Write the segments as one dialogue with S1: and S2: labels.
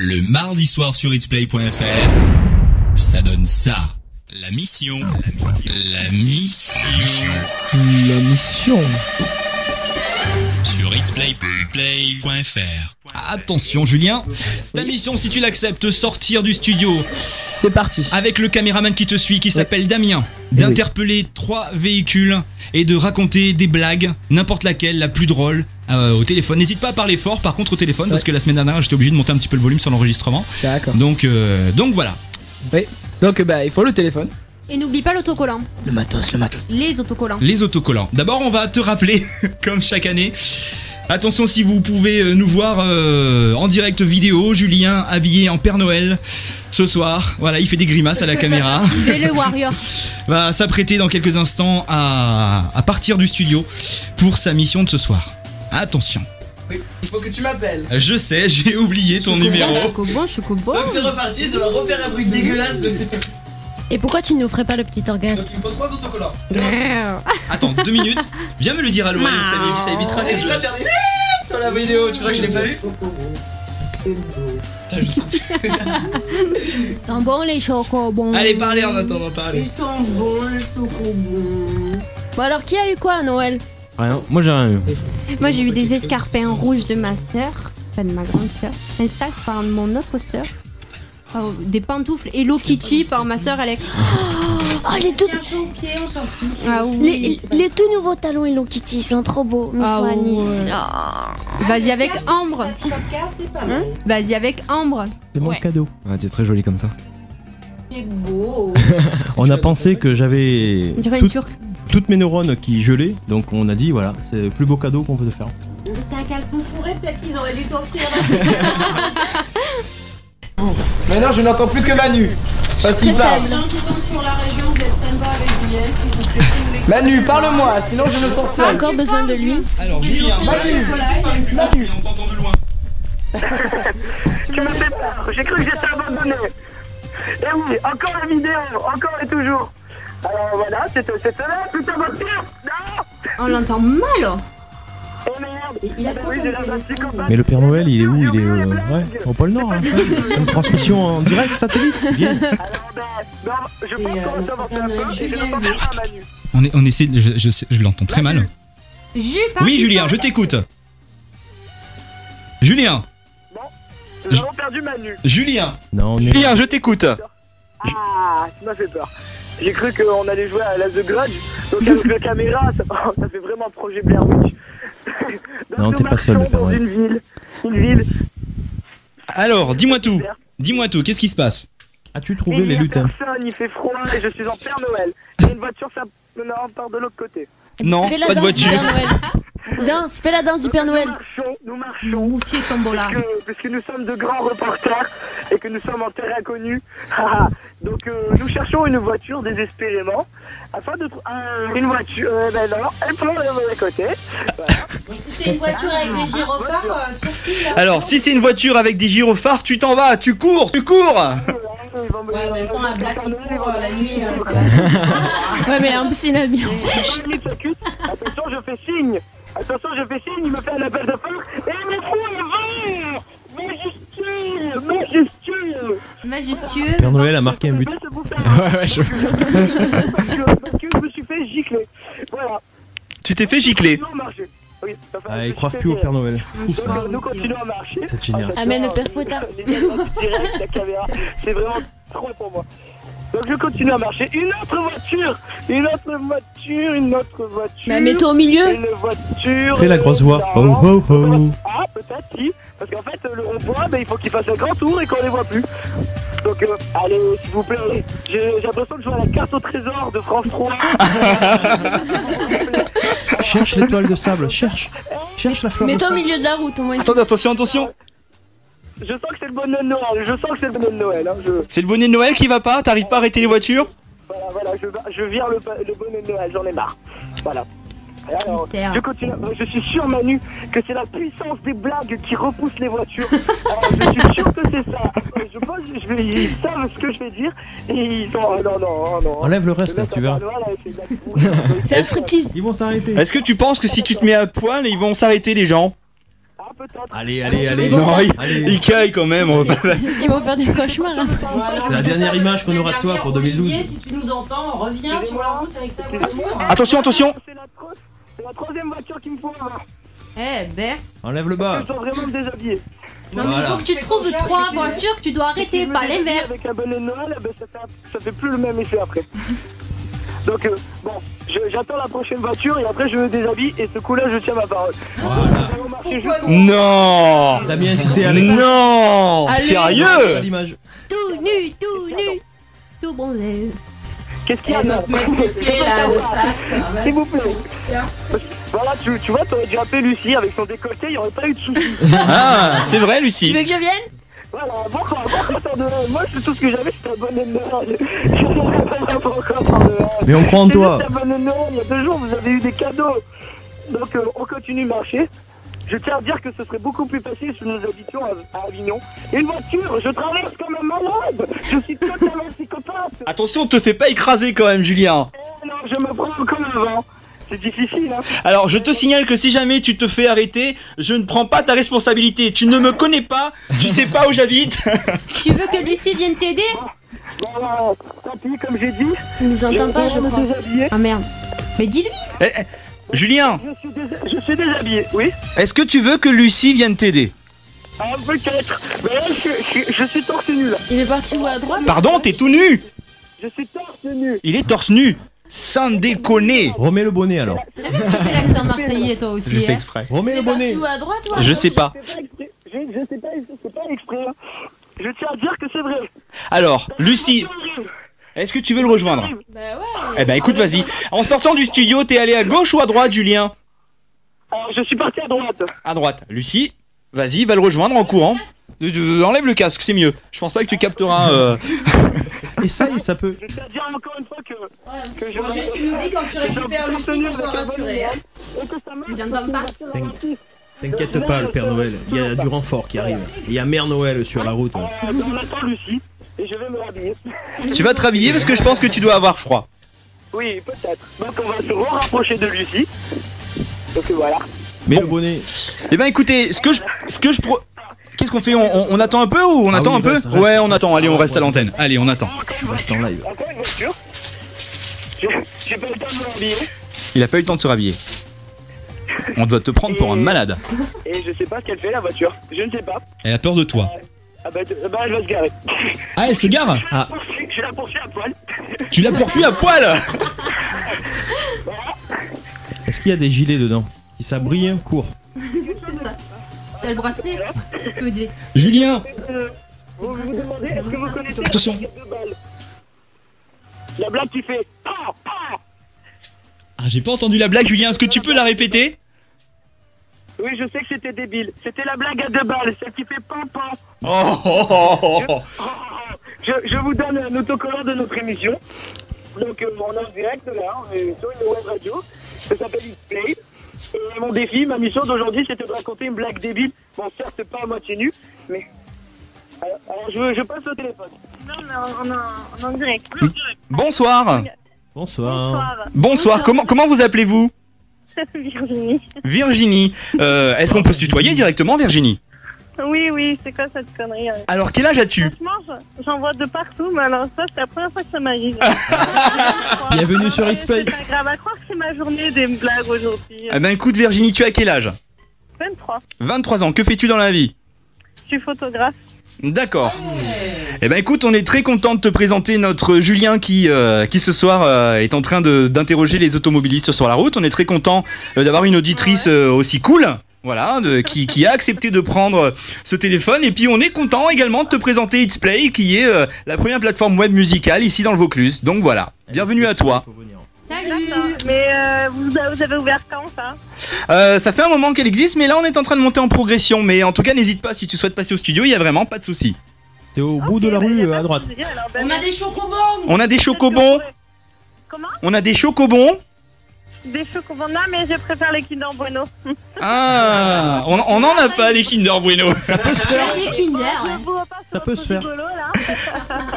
S1: Le mardi soir sur itsplay.fr, ça donne ça. La mission. La mission. Sur itsplay.fr. Attention Julien, ta mission, si tu l'acceptes, sortir du studio.
S2: C'est parti.
S1: Avec le caméraman qui te suit, qui s'appelle Damien, d'interpeller 3 véhicules et de raconter des blagues, n'importe laquelle, la plus drôle, au téléphone. N'hésite pas à parler fort par contre au téléphone, parce que la semaine dernière j'étais obligé de monter un petit peu le volume sur l'enregistrement.
S2: D'accord.
S1: Donc voilà.
S2: Oui. Donc il faut le téléphone.
S3: Et n'oublie pas l'autocollant.
S2: Le matos.
S3: Les autocollants.
S1: Les autocollants. D'abord on va te rappeler, comme chaque année, attention, si vous pouvez nous voir en direct vidéo, Julien habillé en Père Noël ce soir. Voilà, il fait des grimaces à la caméra.
S3: Et le Warrior
S1: va s'apprêter dans quelques instants à partir du studio pour sa mission de ce soir. Attention.
S2: Oui, il faut que tu m'appelles.
S1: Je sais, j'ai oublié ton numéro.
S3: Chocobo.
S2: Donc c'est reparti, ça va refaire un bruit dégueulasse.
S3: Et pourquoi tu ne nous ferais pas le petit orgasme?
S2: Donc il me faut 3 autocollants.
S1: Attends, 2 minutes. Viens me le dire à l'oreille, ça évitera que je la faire
S2: sur la vidéo. Tu crois que je l'ai pas vu?
S1: Je sais plus.
S3: Ils sont bons les chocobons.
S1: Allez, parlez en attendant, parlez.
S4: Ils sont bons les chocobons.
S3: Bon alors qui a eu quoi à Noël?
S5: Rien, moi j'ai rien eu.
S3: Moi j'ai eu des escarpins rouges de ma sœur, enfin de ma grande sœur, un sac par mon autre sœur, des pantoufles Hello Kitty par ma sœur Alex.
S4: Oh les tout pied, on s'en fout.
S3: Ah oui.
S6: Les tout nouveaux talons Hello Kitty sont trop beaux, mais ils sont à Nice.
S3: Vas-y avec Ambre.
S4: C'est pas mal.
S3: Vas-y avec Ambre.
S5: C'est mon cadeau. Ah, tu es très joli comme ça.
S4: C'est beau.
S5: On a pensé que j'avais
S3: On dirait une turque.
S5: toutes mes neurones qui gelaient, donc on a dit voilà, c'est le plus beau cadeau qu'on peut te faire.
S4: C'est un caleçon fourré, peut-être qu'ils auraient dû t'offrir.
S2: Maintenant je n'entends plus que Manu. Parce qu'il parle.
S4: Les gens qui sont sur la région, vous êtes sympa avec Julien, s'il vous plaît.
S2: Manu, parle-moi, sinon je me sens
S3: Pas
S2: seul.
S3: encore besoin de lui.
S1: Alors Julien,
S2: Manu,
S1: Manu, on t'entend de loin.
S7: Tu me fais peur, j'ai cru que j'étais abandonné. Et oui, encore la vidéo, encore et toujours. Alors voilà, c'est cela, putain de voiture. Non.
S3: On l'entend mal.
S7: Oh merde.
S4: Il a
S7: Oui, j'ai l'air d'un psychopathe.
S5: Mais le Père Noël, il est où? Il est au pôle Nord. Hein. C'est une transmission en direct satellite, c'est bien.
S7: Alors non, je pense qu'on va savoir faire peur et je ne pense pas à Manu.
S1: On essaie, je l'entends très mal. Oui Julien, je t'écoute. Julien.
S7: Bon, nous avons perdu Manu.
S1: Julien.
S5: Non, on est...
S1: Julien, je t'écoute.
S7: Ah, tu m'as fait peur. J'ai cru qu'on allait jouer à la The Grudge, donc avec la caméra, ça fait vraiment projet Blair Witch.
S5: Non, t'es pas seul, le Père
S7: dans
S5: Noël.
S7: une ville.
S1: Alors, dis-moi tout. Dis-moi tout, qu'est-ce qui se passe?
S5: As-tu trouvé les lutins?
S7: Personne, il fait froid et je suis en Père Noël. Et une voiture, ça part de l'autre côté.
S1: Non,
S3: Fais la
S1: pas de
S3: danse du
S1: voiture.
S3: Père Noël. Danse, fais la danse du Père Noël.
S7: Nous marchons.
S3: Moussier tombola.
S7: Puisque nous sommes de grands reporters et que nous sommes en terre inconnue. Donc nous cherchons une voiture désespérément afin de trouver une voiture. Ben non, elle prend le mauvais côté. Voilà.
S4: Si c'est une voiture avec des gyrophares, Turquie là.
S1: Alors, si c'est une voiture avec des gyrophares, tu t'en vas, tu cours.
S4: Ouais, en même temps, un black qui court la nuit, ça va.
S3: Ouais, mais en plus, c'est une avion.
S7: Attention, je fais signe. Il me fait un appel de phare et il me fout un verre.
S3: Majestueux.
S5: Père Noël a marqué un but.
S7: Ouais,
S5: je...
S7: parce que je me suis fait gicler. Voilà.
S1: Tu t'es fait gicler.
S7: Oui,
S5: Ah, ils croient plus au Père Noël. Fou, ça.
S7: Donc, nous continuons à marcher.
S5: C'est génial.
S3: Amène le père Fouettard.
S7: La caméra, c'est vraiment trop pour moi. Donc je continue à marcher. Une autre voiture.
S3: Bah, mets-toi au milieu.
S7: Une voiture.
S5: Fais la grosse voix. Ho ho ho.
S7: Ah, peut-être si. Parce qu'en fait, le rond-point, il faut qu'il fasse un grand tour et qu'on les voit plus. Donc, allez, s'il vous plaît. J'ai l'impression de jouer à la carte au trésor de France 3.
S5: Cherche l'étoile de sable, cherche la fleur de
S3: Mets-toi au
S5: sable.
S3: milieu de la route, au moins.
S1: Attendez, attention.
S7: Je sens que c'est le bonnet de Noël. Hein.
S1: C'est le bonnet de Noël qui va pas, t'arrives pas à arrêter les voitures?
S7: Voilà, je vire le bonnet de Noël, j'en ai marre. Voilà. Alors, je continue. Je suis sûr, Manu, que c'est la puissance des blagues qui repousse les voitures. Alors, je suis sûr que c'est ça. Je pense ils savent ce que je vais dire et ils sont. Non.
S5: Enlève le reste, tu verras.
S3: Fais un striptease.
S5: Ils vont s'arrêter.
S1: Est-ce que tu penses que si tu te mets à poil, ils vont s'arrêter les gens?
S7: Ah, peut-être.
S5: Allez.
S8: Non,
S5: Allez.
S8: il caille quand même. on va pas-
S6: Ils vont faire des cauchemars après.
S4: Voilà.
S5: C'est la dernière image qu'on aura de toi pour 2012.
S4: Olivier, si tu nous entends, reviens sur la route avec ta voiture.
S8: Attention.
S7: C'est la troisième voiture qu'il me faut avant.
S3: Eh ben.
S5: Enlève le bas.
S7: Je dois vraiment me déshabiller.
S3: Non, mais il faut que tu trouves 3 voitures que tu dois arrêter, pas l'inverse.
S7: Avec un bonnet de Noël, eh ben, ça fait plus le même effet après. Donc bon, j'attends la prochaine voiture et après je me déshabille et ce coup-là je tiens ma parole.
S5: Voilà.
S7: Nous allons marcher juste-
S8: Non.
S5: Damien, si t'es avec.
S8: Non.
S3: Allez.
S8: Sérieux.
S5: L'image.
S3: Tout nu, tout bronzé.
S7: Qu'est-ce qu'il y a
S4: Et notre mec musclé là, de Stax.
S7: S'il vous plaît. Voilà, tu vois, t'aurais dû appeler Lucie avec son décolleté, il n'y aurait pas eu de soucis.
S8: Ah, c'est vrai,
S6: Tu
S8: Lucie.
S6: veux que je vienne?
S7: Voilà, pourquoi tant de Noël? Moi, c'est tout ce que j'avais, c'était un bonnet de Noël. Je ne sais pas pourquoi tant de Noël.
S5: Mais on croit en
S7: C'est
S5: toi.
S7: juste un bonnet de Noël, il y a 2 jours, vous avez eu des cadeaux. Donc, on continue de marcher. Je tiens à dire que ce serait beaucoup plus facile si nous habitions à Avignon. Une voiture, je traverse comme un malade. Je suis totalement psychopathe.
S8: Attention, te fais pas écraser quand même, Julien.
S7: Eh non, je me prends comme avant. C'est difficile, hein.
S8: Alors, je te signale que si jamais tu te fais arrêter, je ne prends pas ta responsabilité. Tu ne me connais pas, tu sais pas où j'habite.
S3: Tu veux que Lucie vienne t'aider?
S7: Voilà, tant pis, comme j'ai dit.
S6: Tu nous entends pas, je
S7: vais
S6: crois.
S7: me déshabiller.
S3: Ah merde. Mais dis-lui.
S8: Julien,
S7: Je suis déshabillé, oui.
S8: est-ce que tu veux que Lucie vienne t'aider?
S7: Ah, peut-être. Mais là, je suis torse nu, là.
S6: Il est parti où, à droite?
S8: Pardon, t'es tout nu.
S7: Je suis torse nu.
S8: Il est torse nu. Sans déconner.
S5: Remets le bonnet alors.
S3: Tu fais l'accent marseillais toi aussi, hein.
S8: exprès.
S5: Remets
S6: Il
S5: le
S6: est parti
S5: bonnet.
S6: où, à droite ou à
S8: Je
S6: gauche?
S8: sais pas.
S7: Je sais pas, c'est pas exprès. Hein. Je tiens à dire que c'est vrai.
S8: Alors, Lucie, est-ce que tu veux le rejoindre?
S6: Bah ouais.
S8: Eh ben écoute, vas-y. En sortant du studio, t'es allé à gauche ou à droite, Julien?
S7: Alors, je suis parti à droite.
S8: À droite. Lucie, vas-y, va le rejoindre en courant. Enlève le casque, c'est mieux. Je pense pas que tu capteras.
S5: Essaye, ça peut.
S7: Je tiens à dire encore une fois que je
S4: Juste, tu nous dis quand tu récupères Lucie, qu'on soit rassuré. Hein.
S7: et que ça marche.
S3: Il entend pas.
S5: T'inquiète pas, le Père Noël. Il y a du renfort qui arrive. Il y a Mère Noël sur la route.
S7: On attend Lucie et je vais me rhabiller.
S8: Tu vas te rhabiller parce que je pense que tu dois avoir froid.
S7: Oui, peut-être. Donc on va se rapprocher de Lucie. Donc voilà.
S5: Mets le bonnet.
S8: Eh ben écoutez, qu'est-ce qu'on fait, on attend un peu ou on
S5: Ah
S8: attend
S5: oui,
S8: un peu?
S5: reste,
S8: Ouais, on attend. Allez, on
S5: ouais,
S8: reste à l'antenne. Allez, on attend.
S5: Tu restes en live.
S7: Encore une voiture. J'ai pas eu le temps de me rhabiller.
S8: Il a pas eu le temps de se rhabiller. On doit te prendre pour un malade.
S7: Et je sais pas ce qu'elle fait la voiture. Je ne sais pas.
S1: Elle a peur de toi.
S7: Ah bah elle va se garer.
S1: Ah, elle se gare?
S7: Je la poursuis à poil.
S8: Tu l'as poursuivi à poil?
S5: Est-ce qu'il y a des gilets dedans? Si ça brille, cours.
S3: C'est ça. T'as le bracelet? Tu peux dire.
S1: Julien,
S7: Vous vous demandez, est-ce que vous connaissez
S1: Attention.
S7: la blague de balle? La blague qui fait pa pa.
S1: ah, j'ai pas entendu la blague, Julien. Est-ce que tu peux la répéter?
S7: Oui, je sais que c'était débile. C'était la blague à 2 balles, celle qui fait pan pan. Je vous donne un autocollant de notre émission. Donc on est en direct là, on est sur une web radio. Ça s'appelle X-Play. Et mon défi, ma mission d'aujourd'hui, c'était de raconter une blague débile. Bon, certes, pas à moitié nue, mais... Alors je passe au téléphone.
S9: Non, mais on est en direct.
S8: Bonsoir.
S5: Bonsoir.
S8: Bonsoir. Comment vous appelez-vous?
S9: Virginie.
S8: Virginie. Est-ce qu'on peut se tutoyer directement, Virginie?
S9: Oui, c'est quoi cette connerie?
S8: Alors, quel âge as-tu?
S9: Franchement, j'en vois de partout, mais alors ça, c'est la première fois que ça m'arrive.
S5: Bienvenue sur X-Play.
S9: C'est pas grave, à croire que c'est ma journée des blagues aujourd'hui.
S8: Eh ben écoute, Virginie, tu as quel âge?
S9: 23.
S8: 23 ans. Que fais-tu dans la vie?
S9: Je suis photographe.
S8: D'accord. Eh ben écoute, on est très content de te présenter notre Julien qui ce soir est en train d'interroger les automobilistes sur la route. On est très content d'avoir une auditrice aussi cool. Voilà, qui a accepté de prendre ce téléphone. Et puis on est content également de te présenter X-Play, qui est la première plateforme web musicale ici dans le Vaucluse. Donc voilà, bienvenue à toi.
S3: Salut.
S9: Mais vous avez ouvert quand ça?
S8: Ça fait un moment qu'elle existe, mais là on est en train de monter en progression. Mais en tout cas, n'hésite pas, si tu souhaites passer au studio, il y a vraiment pas de souci.
S5: T'es au bout de la rue à droite.
S4: On a des chocobons.
S8: On a des chocobons.
S9: Comment?
S8: On a des chocobons.
S9: des chocobandas, mais je préfère les Kinder Bueno.
S8: Ah, on en a pas les Kinder Bueno.
S5: Ça peut se faire.
S3: Des Kinder, ouais.
S5: Ça peut se faire.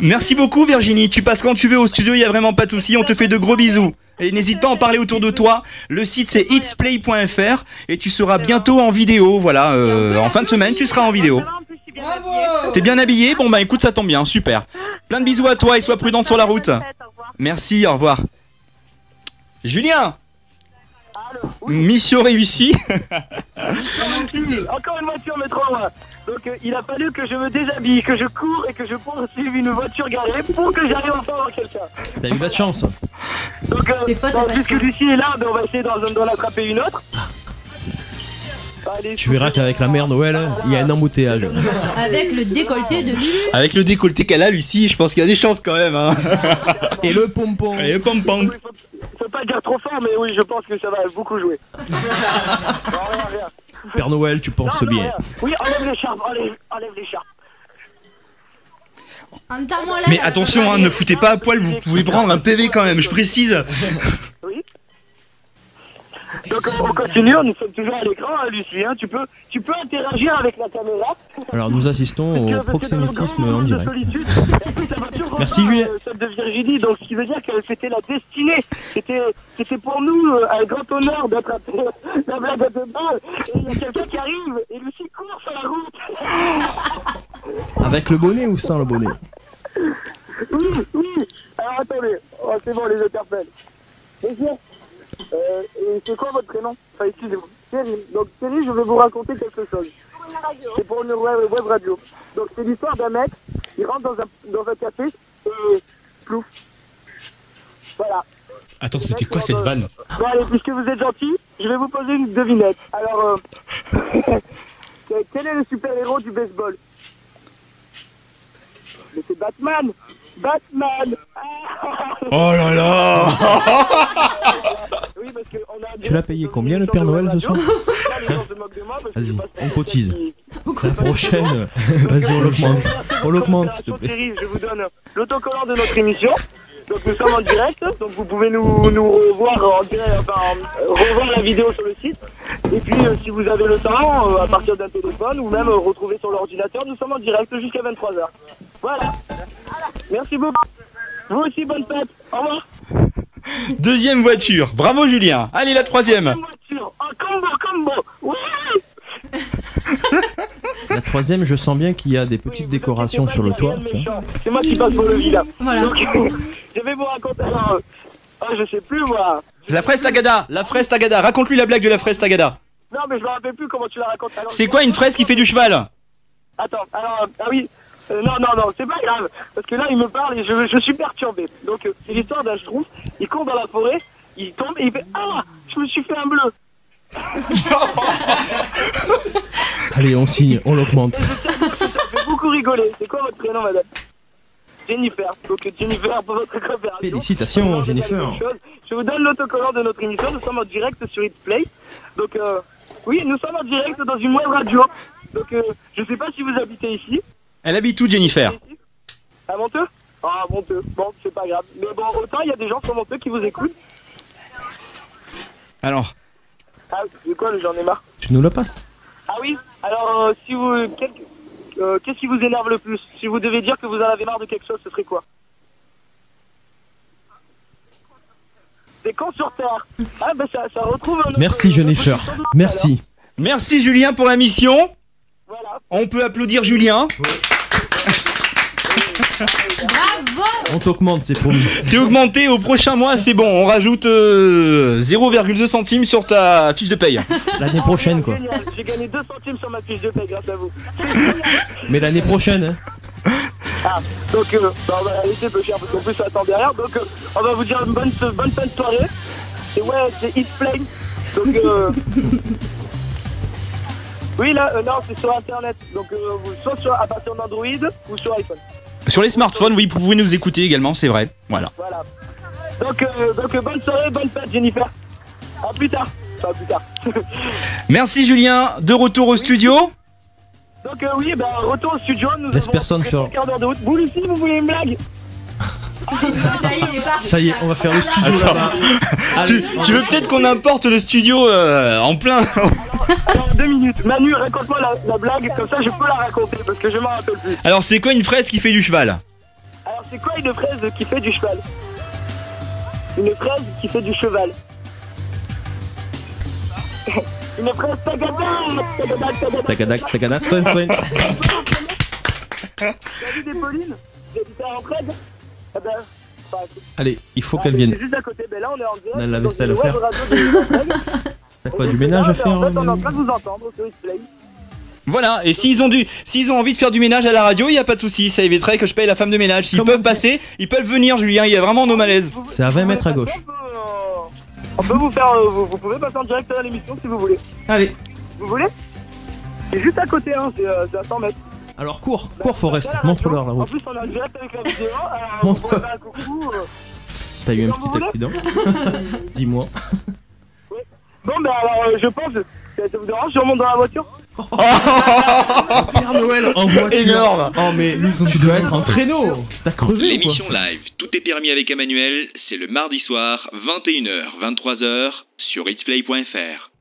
S8: Merci beaucoup Virginie, tu passes quand tu veux au studio, il y a vraiment pas de souci, on te fait de gros bisous. Et n'hésite pas à en parler autour de toi. Le site c'est itsplay.fr et tu seras bientôt en vidéo. Voilà, en fin de semaine tu seras en vidéo. T'es bien habillé? Bon bah écoute, ça tombe bien, super. Plein de bisous à toi et sois prudente sur la route. Merci, au revoir. Julien, mission réussie.
S7: Encore une voiture métro. Donc il a fallu que je me déshabille, que je cours et que je poursuive une voiture garée pour que j'arrive enfin à voir quelqu'un.
S5: T'as eu de chance.
S7: Donc puisque Lucie est là, on va essayer d'en attraper une autre. Allez,
S5: Tu verras qu'avec la mère Noël, il y a un embouteillage.
S3: Avec le décolleté de Lulu.
S8: Avec le décolleté qu'elle a, Lucie, je pense qu'il y a des chances quand même. Hein.
S5: Et le pompon.
S8: Et le pompon.
S7: Faut pas dire trop fort, mais oui, je pense que ça va beaucoup jouer.
S5: Père Noël, tu penses bien.
S7: Rien. Oui, enlève l'écharpe, enlève l'écharpe.
S8: Mais attention, hein, ne foutez pas à poil, vous pouvez prendre un PV quand même, je précise.
S7: Oui. Donc on continue, nous sommes toujours à l'écran, hein, Lucie, hein, tu peux interagir avec la caméra.
S5: Alors nous assistons au proxénétisme en direct. Merci Julien.
S7: Celle de Virginie, donc ce qui veut dire que c'était la destinée. C'était pour nous un grand honneur d'attraper la blague à 2 balles. Et il y a quelqu'un qui arrive et Lucie court sur la route.
S5: Avec le bonnet ou sans le bonnet?
S7: Oui. Alors attendez, c'est bon, les interpelle. Bonjour. Et c'est quoi votre prénom? Enfin, excusez-moi. Thierry. Donc Thierry, je vais vous raconter quelque chose. C'est pour une web radio. Donc c'est l'histoire d'un mec, il rentre dans un café et plouf. Voilà.
S1: Attends, c'était quoi cette vanne?
S7: Bon allez, puisque vous êtes gentil, je vais vous poser une devinette. Alors, quel est le super-héros du baseball? Mais c'est Batman. Batman.
S8: Oh là là.
S7: Oui, parce que on a
S5: Tu l'as payé combien le Père Noël ce soir? Vas-y, on cotise. La prochaine, vas-y, on l'augmente s'il te plaît.
S7: Thierry, je vous donne l'autocollant de notre émission. Donc nous sommes en direct, donc vous pouvez nous revoir en direct, enfin revoir la vidéo sur le site. Et puis si vous avez le temps, à partir d'un téléphone ou même retrouver sur l'ordinateur, nous sommes en direct jusqu'à 23h. Voilà. Merci beaucoup. Vous aussi, bonne fête. Au revoir.
S8: Deuxième voiture, bravo Julien. Allez, la troisième.
S7: Deuxième voiture, combo. Oui.
S5: La troisième, je sens bien qu'il y a des petites décorations sur le toit.
S7: C'est moi qui passe pour le vilain.
S3: Voilà.
S7: Donc, je vais vous raconter alors. Je sais plus moi.
S8: La fraise Tagada, raconte-lui la blague de la fraise Tagada.
S7: Non, mais je me rappelle plus comment tu la racontes.
S8: C'est quoi une fraise qui fait du cheval?
S7: Attends, alors, ah oui. Non, c'est pas grave. Parce que là, il me parle et je suis perturbé. Donc, c'est l'histoire d'un schtroumpf. Il court dans la forêt, il tombe et il fait ah, je me suis fait un bleu.
S5: Allez, on signe, on l'augmente.
S7: Ça fait beaucoup rigoler. C'est quoi votre prénom, madame? Jennifer. Donc, Jennifer, pour votre coopération.
S5: Félicitations, Jennifer.
S7: Je vous donne l'autocollant de notre émission. Nous sommes en direct sur It's Play. Donc, oui, nous sommes en direct dans une web radio. Donc, je sais pas si vous habitez ici.
S8: Elle habite où, Jennifer?
S7: À Monteux? Ah, Monteux. Bon, c'est pas grave. Mais bon, autant il y a des gens sur Monteux qui vous écoutent.
S8: Alors?
S7: Ah, c'est quoi, j'en ai marre.
S5: Tu nous la passes?
S7: Ah oui. Alors, si vous... qu'est-ce qui vous énerve le plus? Si vous devez dire que vous en avez marre de quelque chose, ce serait quoi? Des cons sur Terre. Ah, ben ça retrouve...
S5: Merci, Jennifer. Merci.
S8: Merci, Julien, pour la mission.
S7: Voilà.
S8: On peut applaudir Julien.
S3: Bravo.
S5: On t'augmente, c'est promis.
S8: T'es augmenté au prochain mois, c'est bon. On rajoute 0,2 centimes sur ta fiche de paye.
S5: L'année prochaine, quoi.
S7: Génial. J'ai gagné 2 centimes sur ma fiche de paye grâce à vous.
S5: Mais l'année prochaine, hein.
S7: Ah, donc on va la laisser peu cher parce qu'en plus ça attend derrière. Donc on va vous dire une bonne fin de soirée. Et ouais, c'est It's Play. Donc oui là, non, c'est sur internet. Donc soit à partir d'Android ou sur iPhone.
S8: Sur les smartphones, oui, vous pouvez nous écouter également, c'est vrai. Voilà.
S7: Donc bonne soirée, bonne fête Jennifer. À plus tard. Enfin, à plus tard.
S8: Merci Julien, de retour au studio.
S7: Donc oui, retour au studio. Nous
S5: laisse
S7: avons
S5: personne sur.
S7: un quart d'heure de route. Vous Lucie, vous voulez une blague?
S3: Ça y est, il est parti.
S5: Ça y est, on va faire le studio là-bas.
S8: Tu veux peut-être qu'on importe le studio en plein.
S7: Alors, 2 minutes. Manu, raconte-moi la blague, comme ça je peux la raconter parce que je m'en rappelle plus.
S8: Alors, c'est quoi une fraise qui fait du cheval?
S7: Alors, c'est quoi une fraise qui fait du cheval? Une fraise qui fait du cheval. Une fraise
S5: Tagadak, tagada, soin, soin.
S7: T'as vu des Paulines? Des différents fraises? Eh ben,
S5: allez, il faut qu'elle vienne.
S7: C'est juste à côté, ben là on est en direct.
S5: On a la vaisselle à faire. T'as quoi, du ménage à faire?
S7: En fait, on est en train de vous entendre sur X-Play.
S8: Voilà, et s'ils ont envie de faire du ménage à la radio, il n'y a pas de souci, ça éviterait que je paye la femme de ménage. S'ils peuvent passer, ils peuvent venir, Julien, il y a vraiment nos malaises.
S5: C'est à 20 mètres à gauche.
S7: On peut vous faire. Vous pouvez passer en direct à l'émission si vous voulez.
S5: Allez.
S7: Vous voulez? C'est juste à côté, hein, c'est à 100 mètres.
S5: Alors cours Forest, montre-leur la
S7: En
S5: route.
S7: plus, on est en direct avec la vidéo.
S5: Montre.
S7: Vous pouvez faire un coucou.
S5: T'as eu un petit accident? Dis-moi.
S7: Bon, ben alors, je pense. Ça vous dérange, je remonte dans la voiture?
S5: Père Noël en voiture.
S8: Énorme.
S5: Oh mais tu dois être en traîneau. T'as crevé ou quoi?
S10: L'émission live Tout est permis avec Emmanuel, c'est le mardi soir, 21h, 23h, sur hitsplay.fr.